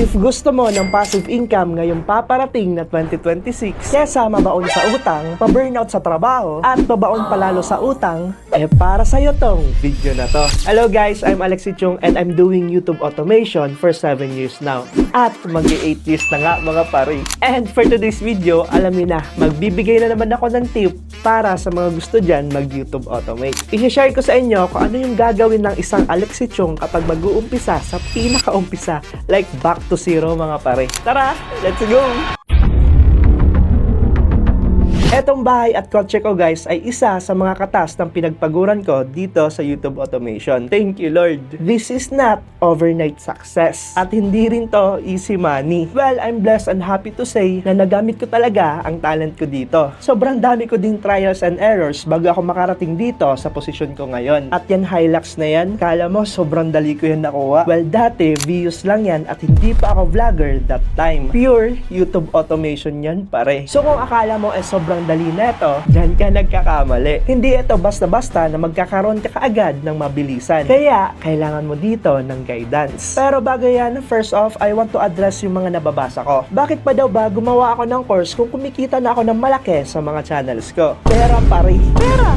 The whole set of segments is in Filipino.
If gusto mo ng passive income ngayong paparating na 2026, kesa mabaon sa utang, pa-burnout sa trabaho, at mabaon palalo sa utang, para sa'yo tong video na to. Hello guys, I'm Alexi Chung and I'm doing YouTube automation for 7 years now. At mag-8 years na nga mga pare. And for today's video, alam niyo na, magbibigay na naman ako ng tip para sa mga gusto dyan mag-YouTube automate. I-share ko sa inyo kung ano yung gagawin ng isang Alexi Chung kapag mag-uumpisa sa pinaka-umpisa, like back to zero mga pare. Tara, let's go! Etong bahay at kotse ko guys ay isa sa mga katas ng pinagpaguran ko dito sa YouTube automation. Thank you Lord. This is not overnight success at hindi rin to easy money. Well, I'm blessed and happy to say na nagamit ko talaga ang talent ko dito. Sobrang dami ko ding trials and errors bago ako makarating dito sa posisyon ko ngayon. At yan Hilux na yan, kala mo sobrang dali ko yan nakuha. Well, dati views lang yan at hindi pa ako vlogger that time. Pure YouTube automation yan pare. So kung akala mo sobrang dali neto, dyan ka nagkakamali. Hindi ito basta-basta na magkakaroon ka kaagad ng mabilisan. Kaya, kailangan mo dito ng guidance. Pero bago yan, first off, I want to address yung mga nababasa ko. Bakit pa daw ba gumawa ako ng course kung kumikita na ako ng malaki sa mga channels ko? Pera pare. Pera.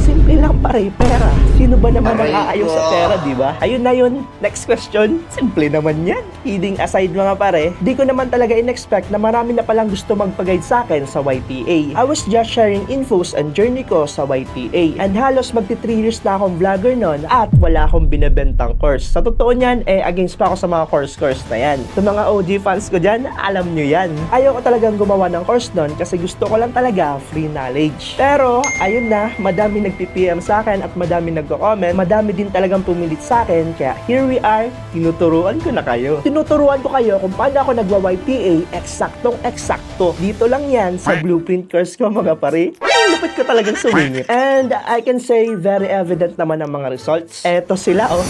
Simple lang pare. Pera. Sino ba naman ang aayaw sa pera, di ba? Ayun na yun. Next question. Simple naman yan. Kidding aside mga pare, di ko naman talaga in-expect na marami na palang gusto magpag-guide sa akin sa YTA. I was just sharing infos and journey ko sa YTA. And halos magti 3 years na akong vlogger nun at wala akong binebentang course. Sa totoo niyan, against pa ako sa mga course na yan. Sa mga OG fans ko dyan, alam nyo yan. Ayaw ko talagang gumawa ng course nun kasi gusto ko lang talaga free knowledge. Pero, ayun na, madami nag-PPM sa akin at madami nagko-comment. Madami din talagang pumilit sa akin. Kaya here we are, tinuturuan ko na kayo. Tinuturuan ko kayo kung paano ako nagwa-YTA eksaktong-eksakto. Dito lang yan sa blueprint course ko mga pare. Lupit ko talagang sumingit. And I can say very evident naman ang mga results. Eto sila oh.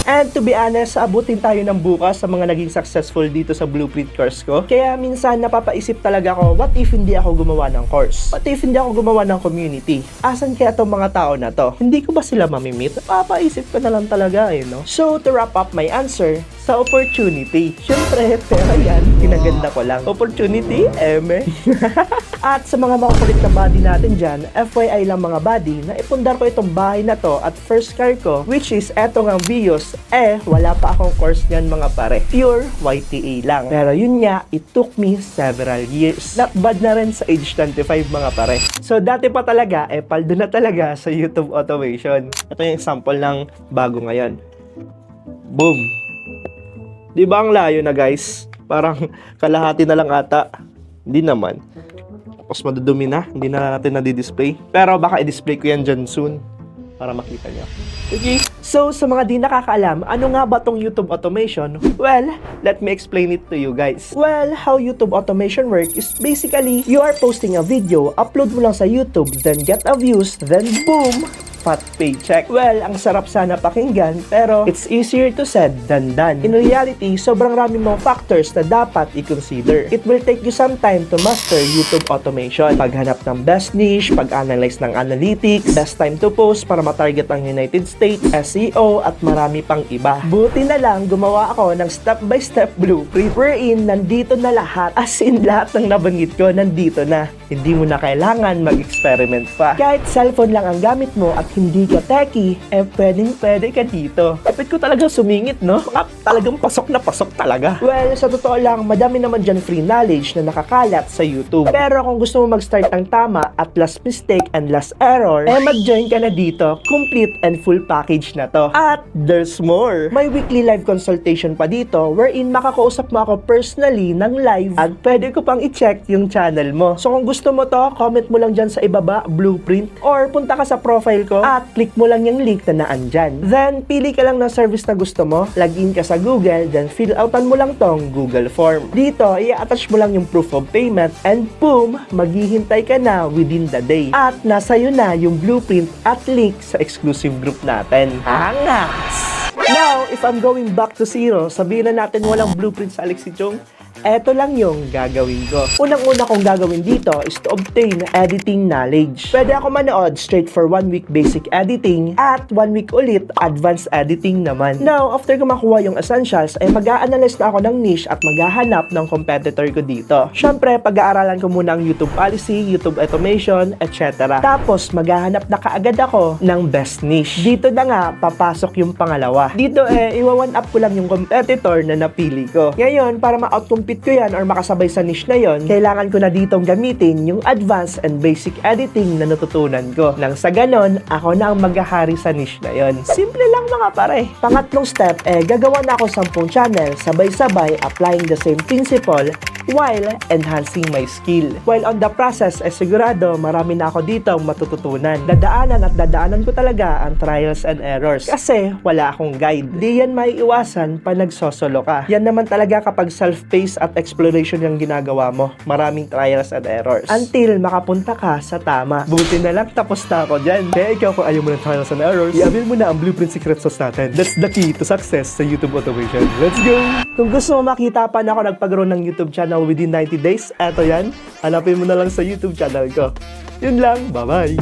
And to be honest, abutin tayo ng bukas sa mga naging successful dito sa blueprint course ko. Kaya minsan napapaisip talaga ako, what if hindi ako gumawa ng course? What if hindi ako gumawa ng community? Asan kaya tong mga tao na to? Hindi ko ba sila mamimit? Napapaisip ko na lang talaga no? So to wrap up my answer, sa opportunity. Siyempre, pera yan. Kinaganda ko lang. Opportunity, eme. At sa mga makukulit na body natin dyan, FYI lang mga body, na ipundar ko itong bahay na to at first car ko, which is eto ng Vios, wala pa akong course niyan mga pare. Pure YTA lang. Pero yun nga, it took me several years. Not bad na rin sa age 25 mga pare. So dati pa talaga, paldo na talaga sa YouTube automation. Ito yung example ng bago ngayon. Boom! Di ba ang layo na guys? Parang kalahati na lang ata. Hindi naman. Tapos madudumi na. Hindi na natin na-display. Pero baka i-display ko yan dyan soon. Para makita nyo. Okay. So, sa mga di nakakaalam, ano nga ba tong YouTube automation? Well, let me explain it to you guys. Well, how YouTube automation work is basically, you are posting a video, upload mo lang sa YouTube, then get a views, then boom! Fat paycheck. Well, ang sarap sana pakinggan, pero it's easier to said than done. In reality, sobrang rami mong factors na dapat i-consider. It will take you some time to master YouTube automation. Paghanap ng best niche, pag-analyze ng analytics, best time to post para matarget ang United States, SEO, at marami pang iba. Buti na lang, gumawa ako ng step-by-step blueprint wherein nandito na lahat. As in, lahat ng nabanggit ko, nandito na. Hindi mo na kailangan mag-experiment pa. Kahit cellphone lang ang gamit mo at hindi ka techie, pwede ka dito. Epit ko talagang sumingit, no? At talagang pasok na pasok talaga. Well, sa totoo lang, madami naman dyan free knowledge na nakakalat sa YouTube. Pero kung gusto mo mag-start ng tama at less mistake and less error, mag-join ka na dito. Complete and full package na to. At there's more. May weekly live consultation pa dito wherein makakausap mo ako personally ng live at pwede ko pang i-check yung channel mo. So kung gusto mo to, comment mo lang dyan sa ibaba, blueprint, or punta ka sa profile ko at click mo lang yung link na naandyan. Then, pili ka lang ng service na gusto mo, login ka sa Google, then fill outan mo lang tong Google form. Dito, i-attach mo lang yung proof of payment and boom, maghihintay ka na within the day. At nasa'yo na yung blueprint at link sa exclusive group natin. Angas! Now, if I'm going back to zero, sabihin na natin walang blueprint sa Alexi Chung, eto lang yung gagawin ko. Unang-una kong gagawin dito is to obtain editing knowledge. Pwede ako manood straight for 1 week basic editing at 1 week ulit advanced editing naman. Now, after ko makuha yung essentials, ay mag-a-analyze na ako ng niche at maghahanap ng competitor ko dito. Syempre, pag-aaralan ko muna ang YouTube policy, YouTube automation, etc. Tapos, maghahanap na kaagad ako ng best niche. Dito na nga, papasok yung pangalawa. Dito iwa-one up ko lang yung competitor na napili ko. Ngayon, para ma-outcompete ko yan or makasabay sa niche na yon, kailangan ko na ditong gamitin yung advanced and basic editing na natutunan ko. Nang sa ganon, ako na ang maghahari sa niche na yon. Simple lang mga pare. Pangatlong step, gagawa na ako 10 channel, sabay-sabay applying the same principle while enhancing my skill. While on the process, sigurado marami na ako dito matututunan. Dadaanan ko talaga ang trials and errors. Kasi wala akong guide. Di yan maiiwasan pa nagsosolo ka. Yan naman talaga kapag self-paced at exploration yung ginagawa mo. Maraming trials and errors. Until makapunta ka sa tama. Buti na lang tapos na ako dyan. Kaya ikaw kung ayaw mo ng trials and errors, i-avail mo na ang Blueprint Secret Sauce natin. That's the key to success sa YouTube automation. Let's go! Kung gusto mo makita pa na ako nagpag-grow ng YouTube channel within 90 days, eto yan. Hanapin mo na lang sa YouTube channel ko. Yun lang. Bye-bye!